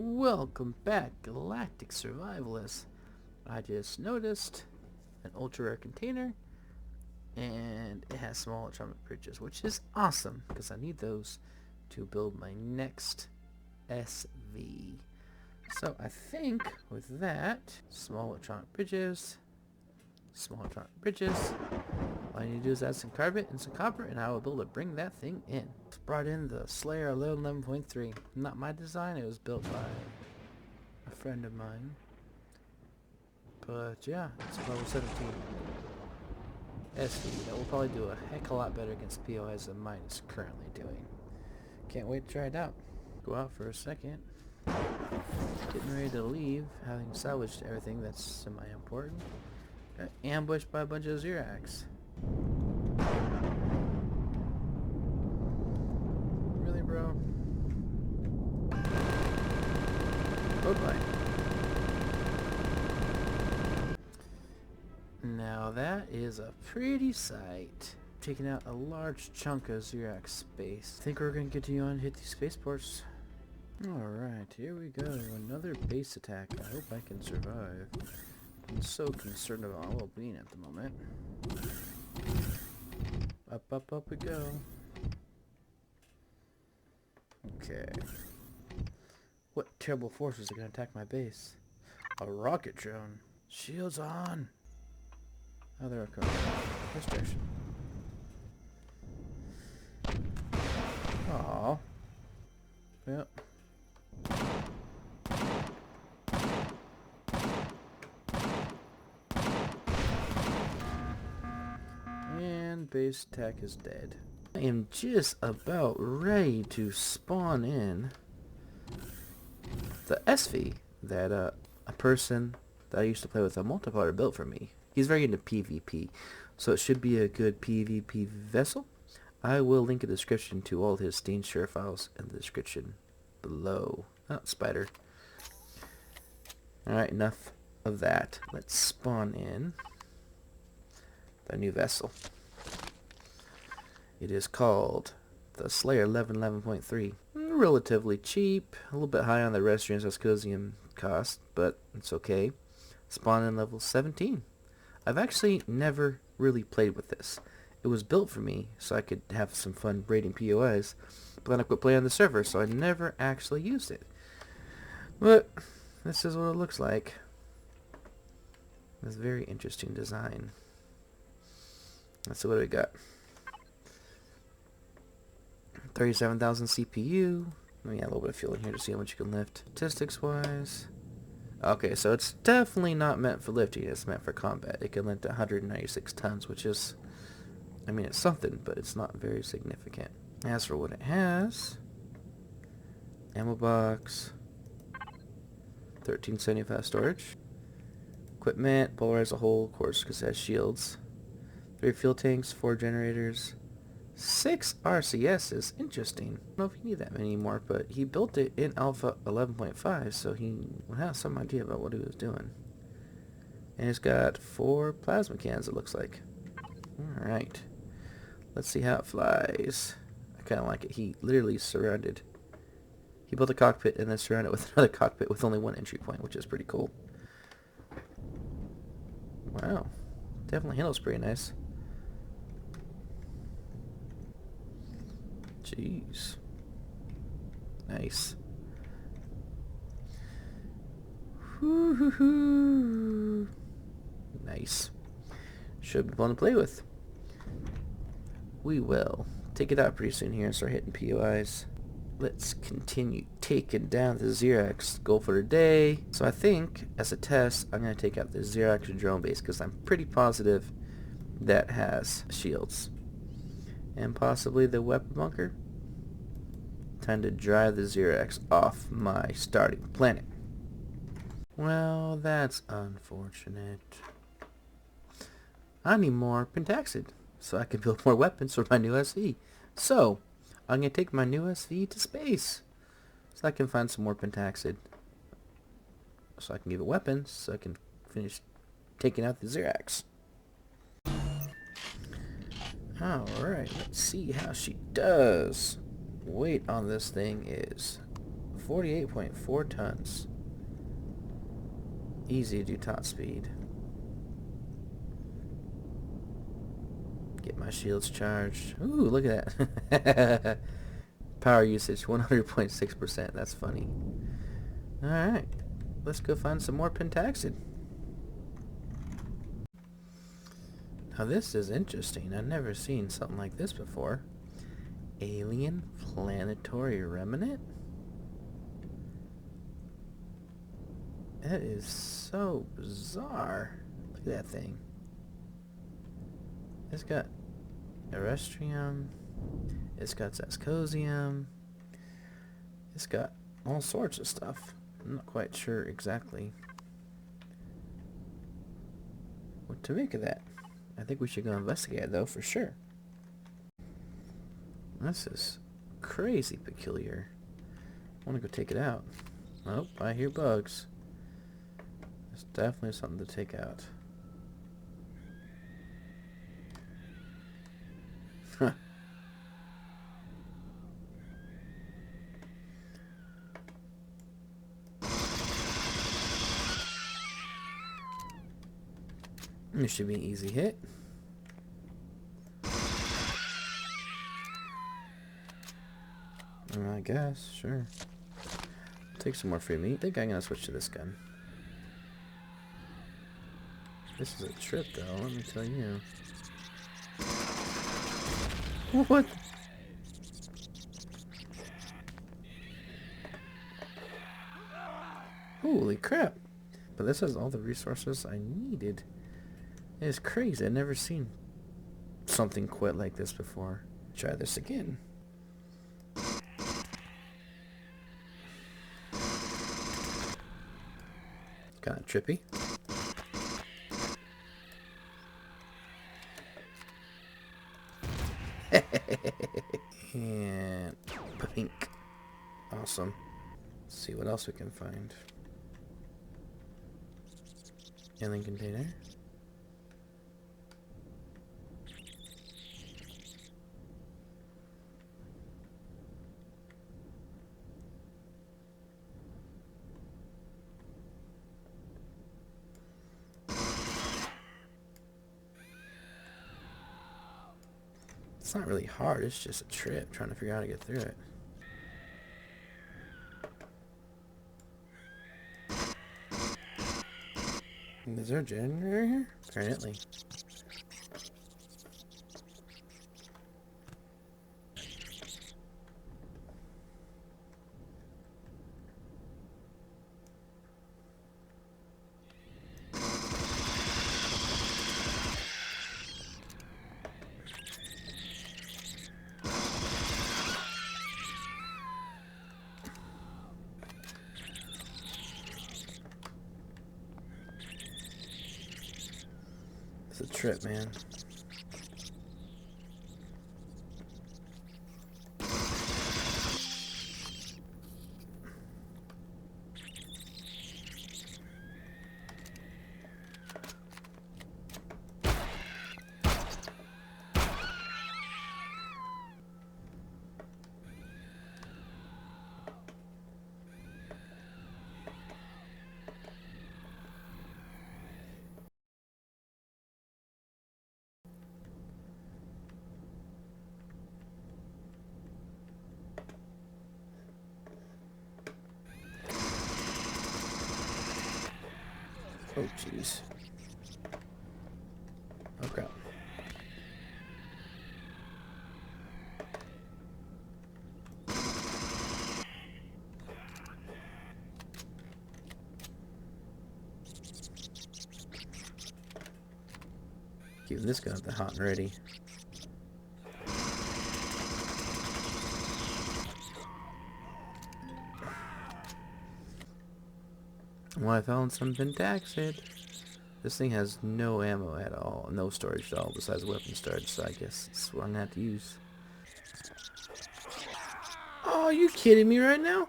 Welcome back, Galactic Survivalists. I just noticed an ultra rare container, and it has small atomic bridges, which is awesome because I need those to build my next SV. So I think with that, small atomic bridges, all I need to do is add some carbon and some copper, and I will be able to bring that thing in. Brought in the Slayer 11.3. Not my design, it was built by a friend of mine. But yeah, it's level 17. SV, that will probably do a heck of a lot better against POIs than mine is currently doing. Can't wait to try it out. Go out for a second. Getting ready to leave, having salvaged everything that's semi-important. Got ambushed by a bunch of Xerax. Really, bro? Bye-bye. Now that is a pretty sight. Taking out a large chunk of Xerax space. I think we're gonna get to you on hit these spaceports. Alright, here we go. Another base attack. I hope I can survive. I'm so concerned about my well-being at the moment. Up, up, up we go. Okay. What terrible forces are gonna attack my base? A rocket drone. Shields on! Oh, there it goes. This direction. Aww. Yep. And base attack is dead. I am just about ready to spawn in the SV that a person that I used to play with a multiplayer built for me. He's very into PvP, so it should be a good PvP vessel. I will link a description to all his Steam share files in the description below. Oh, spider. Alright, enough of that. Let's spawn in the new vessel. It is called the Slayer 11.3. Relatively cheap, a little bit high on the Restrians Ascosium cost, but it's okay. Spawn in level 17. I've actually never really played with this. It was built for me so I could have some fun raiding POIs, but then I quit playing on the server, so I never actually used it. But this is what it looks like. It's a very interesting design. Let's see what we got. 37,000 CPU. Let me add a little bit of fuel in here to see how much you can lift. Statistics wise. Okay, so it's definitely not meant for lifting, it's meant for combat. It can lift 196 tons, which is, I mean, it's something, but it's not very significant. As for what it has, ammo box, 1375 storage, equipment, polarize a hole, of course, because it has shields, 3 fuel tanks, 4 generators, 6 RCSs. Interesting. I don't know if you need that many more, but he built it in Alpha 11.5, so he would have some idea about what he was doing. And it's got 4 plasma cans, it looks like. Alright. Let's see how it flies. I kind of like it. He literally surrounded. He built a cockpit and then surrounded it with another cockpit with only one entry point, which is pretty cool. Wow. Definitely handles pretty nice. Jeez. Nice. Woo-hoo-hoo. Nice. Should be fun to play with. We will take it out pretty soon here and start hitting POIs. Let's continue taking down the Xerax goal for the day. So I think, as a test, I'm going to take out the Xerax drone base because I'm pretty positive that has shields. And possibly the weapon bunker. Time to drive the Xerax off my starting planet. Well, that's unfortunate. I need more pentaxid so I can build more weapons for my new SV. So, I'm going to take my new SV to space so I can find some more pentaxid. So I can give it weapons so I can finish taking out the Xerax. Alright, let's see how she does. Weight on this thing is 48.4 tons. Easy to do top speed. Get my shields charged. Ooh, look at that. Power usage, 100.6%. That's funny. Alright. Let's go find some more pentaxid. Now this is interesting. I've never seen something like this before. Alien Planetary Remnant? That is so bizarre. Look at that thing. It's got Erestrium. It's got Zascosium. It's got all sorts of stuff. I'm not quite sure exactly what to make of that. I think we should go investigate it though, for sure. This is crazy peculiar. I want to go take it out. Oh, I hear bugs. It's definitely something to take out. Huh. This should be an easy hit. I guess, sure. Take some more free meat. I think I'm gonna switch to this gun. This is a trip though, let me tell you. What? Holy crap. But this has all the resources I needed. It's crazy. I've never seen something quite like this before. Try this again. Kind of trippy. And pink. Awesome. Let's see what else we can find. Alien container. It's not really hard, it's just a trip trying to figure out how to get through it. Is there a generator here? Apparently. It's a trip, man. Oh, jeez. Oh, crap. Keeping this gun up the hot and ready. Well, I found some pentaxid. This thing has no ammo at all, no storage at all besides weapon storage, so I guess it's what I'm gonna have to use. Oh, are you kidding me right now?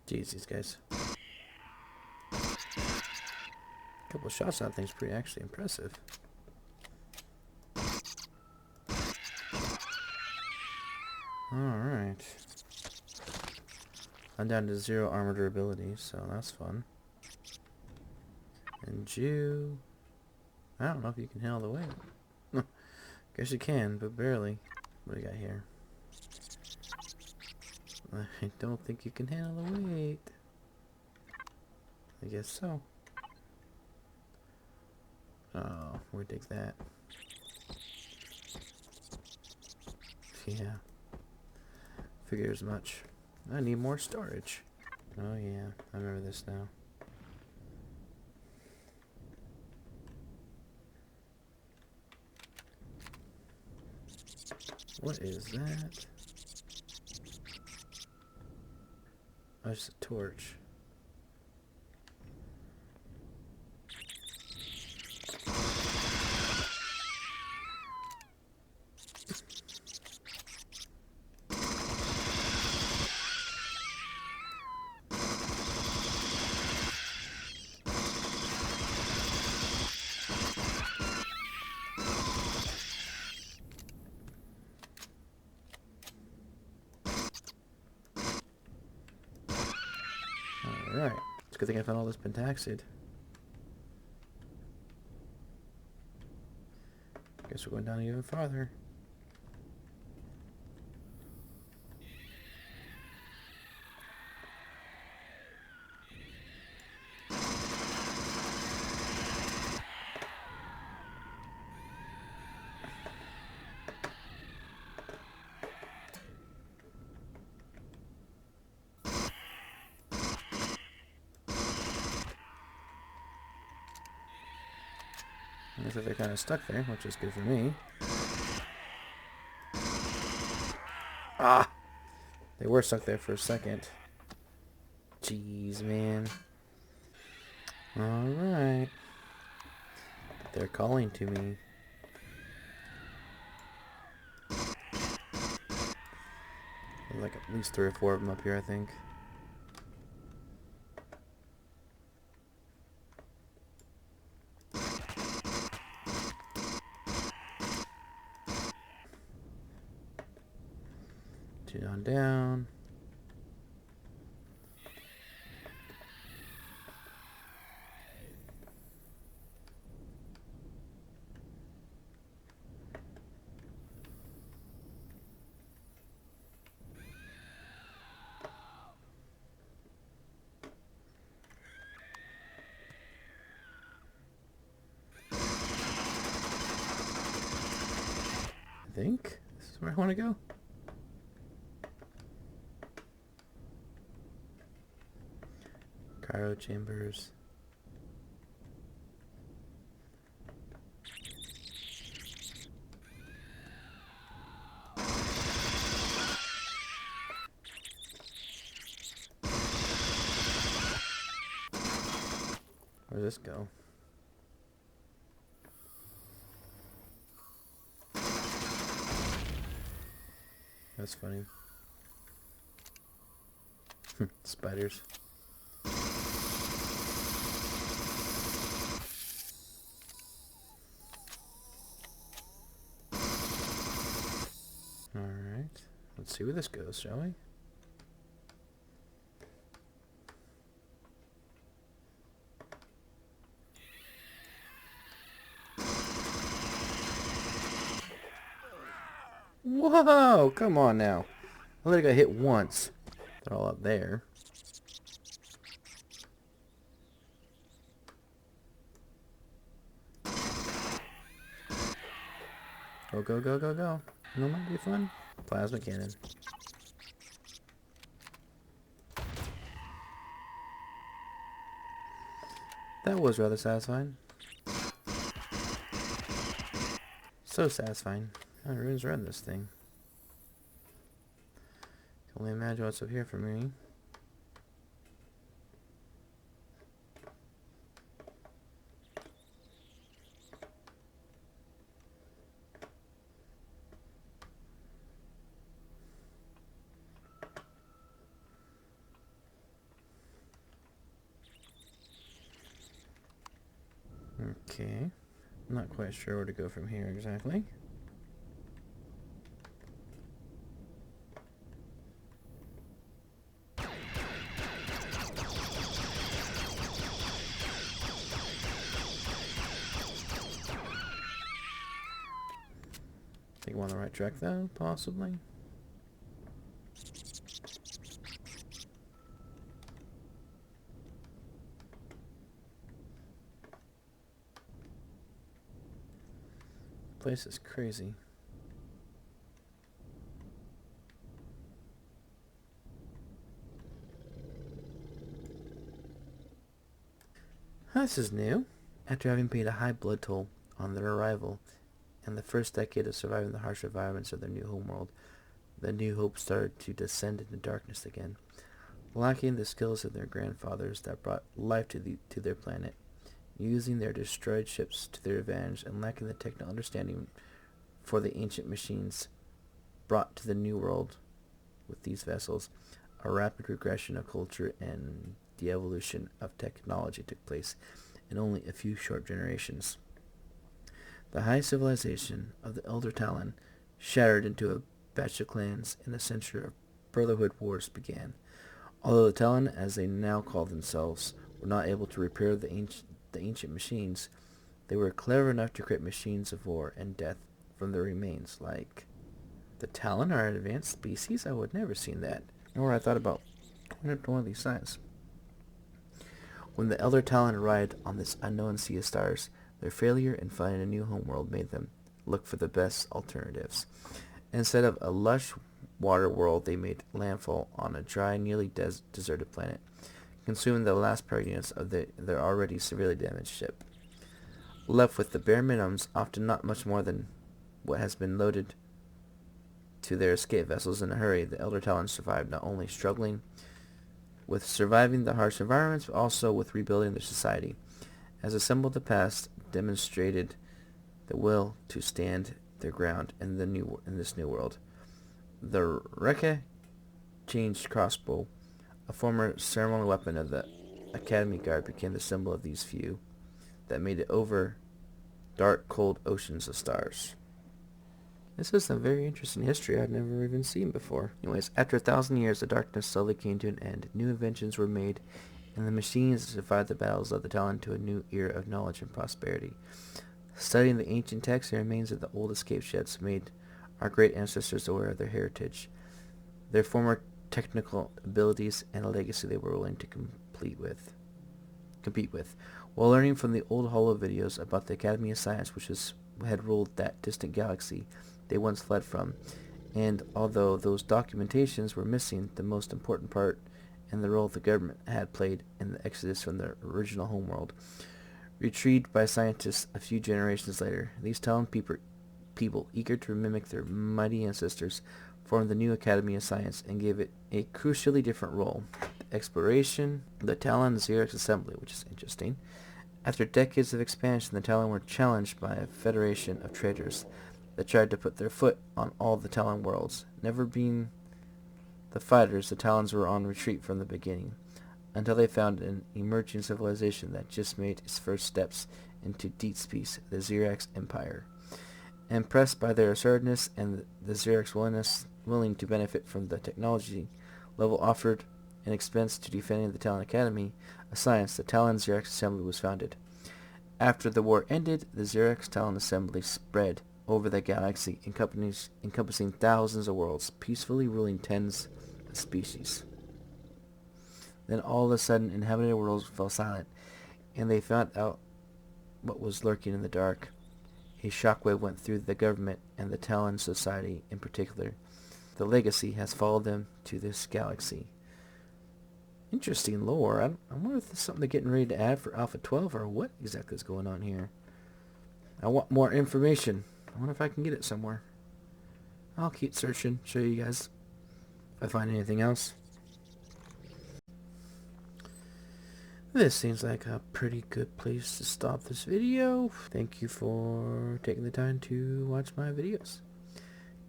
Jeez, these guys. A couple of shots on that thing's pretty actually impressive. Alright. I'm down to 0 armor durability, so that's fun. And you... I don't know if you can handle the weight. Guess you can, but barely. What do we got here? I don't think you can handle the weight. I guess so. Oh, where'd take that? Yeah. Figure as much. I need more storage. Oh yeah, I remember this now. What is that? Oh, it's a torch. Alright. It's a good thing I found all this pentaxid. Guess we're going down even farther. Looks like they're kind of stuck there, which is good for me. Ah! They were stuck there for a second. Jeez, man. Alright. They're calling to me. There's like at least 3 or 4 of them up here, I think. Two on down. I think this is where I want to go. Cryo chambers. Where'd this go? That's funny. Spiders. Alright. Let's see where this goes, shall we? Whoa! Come on now. I only got hit once. They're all up there. Go, go, go, go, go. That might be fun. Plasma cannon. That was rather satisfying. So satisfying. Oh, runes around this thing. Can only imagine what's up here for me. Okay. I'm not quite sure where to go from here exactly. think I'm on the right track though, possibly. Place is crazy. This is new. After having paid a high blood toll on their arrival and the first decade of surviving the harsh environments of their new homeworld, the New Hope started to descend into darkness again. Lacking the skills of their grandfathers that brought life to their planet, using their destroyed ships to their advantage, and lacking the technical understanding for the ancient machines brought to the New World with these vessels, a rapid regression of culture and the evolution of technology took place in only a few short generations. The high civilization of the Elder Talon shattered into a batch of clans, and a century of brotherhood wars began. Although the Talon, as they now call themselves, were not able to repair the ancient machines, they were clever enough to create machines of war and death from their remains. Like, the Talon are an advanced species? I would never seen that. Nor I thought about one of these signs. When the Elder Talon arrived on this unknown sea of stars, their failure in finding a new homeworld made them look for the best alternatives. Instead of a lush water world, they made landfall on a dry, nearly deserted planet, consuming the last power units of their already severely damaged ship. Left with the bare minimums, often not much more than what has been loaded to their escape vessels in a hurry, the Elder Talon survived, not only struggling with surviving the harsh environments, but also with rebuilding their society. As a symbol of the past, demonstrated the will to stand their ground in this new world. The Reke changed crossbow, a former ceremonial weapon of the Academy Guard, became the symbol of these few that made it over dark, cold oceans of stars. This is some very interesting history I'd never even seen before. Anyways, after 1,000 years, the darkness slowly came to an end. New inventions were made, and the machines that survived the battles led the Talon to a new era of knowledge and prosperity. Studying the ancient texts and remains of the old escape ships made our great ancestors aware of their heritage, their former technical abilities, and a legacy they were willing to compete with. While learning from the old holo videos about the Academy of Science, which had ruled that distant galaxy they once fled from, and although those documentations were missing, the most important part in the role the government had played in the exodus from their original homeworld, retrieved by scientists a few generations later, these Talon people, eager to mimic their mighty ancestors, formed the new Academy of Science and gave it a crucially different role. Exploration, the Talon Xerox Assembly, which is interesting. After decades of expansion, the Talon were challenged by a federation of traitors that tried to put their foot on all the Talon worlds. Never being the fighters, the Talons were on retreat from the beginning, until they found an emerging civilization that just made its first steps into deep space, the Xerox Empire. Impressed by their assertiveness and the Xerox willing to benefit from the technology level offered in expense to defending the Talon Academy of Science, the Talon Xerox Assembly was founded. After the war ended, the Xerox Talon Assembly spread over the galaxy, encompassing thousands of worlds, peacefully ruling tens of species. Then all of a sudden, inhabited worlds fell silent, and they found out what was lurking in the dark. A shockwave went through the government and the Talon Society in particular. The legacy has followed them to this galaxy. Interesting lore. I wonder if there's something they're getting ready to add for Alpha 12 or what exactly is going on here. I want more information. I wonder if I can get it somewhere. I'll keep searching, show you guys if I find anything else. This seems like a pretty good place to stop this video. Thank you for taking the time to watch my videos.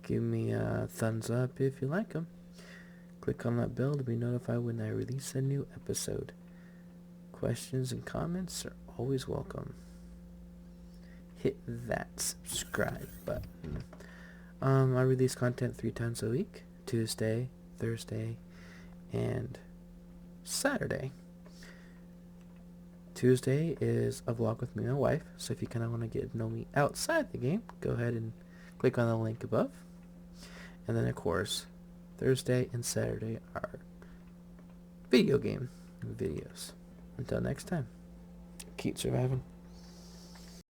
Give me a thumbs up if you like them. Click on that bell to be notified when I release a new episode. Questions and comments are always welcome. Hit that subscribe button. I release content 3 times a week. Tuesday, Thursday, and Saturday. Tuesday is a vlog with me and my wife, so if you kind of want to get to know me outside the game, go ahead and click on the link above. And then, of course, Thursday and Saturday are video game videos. Until next time, keep surviving.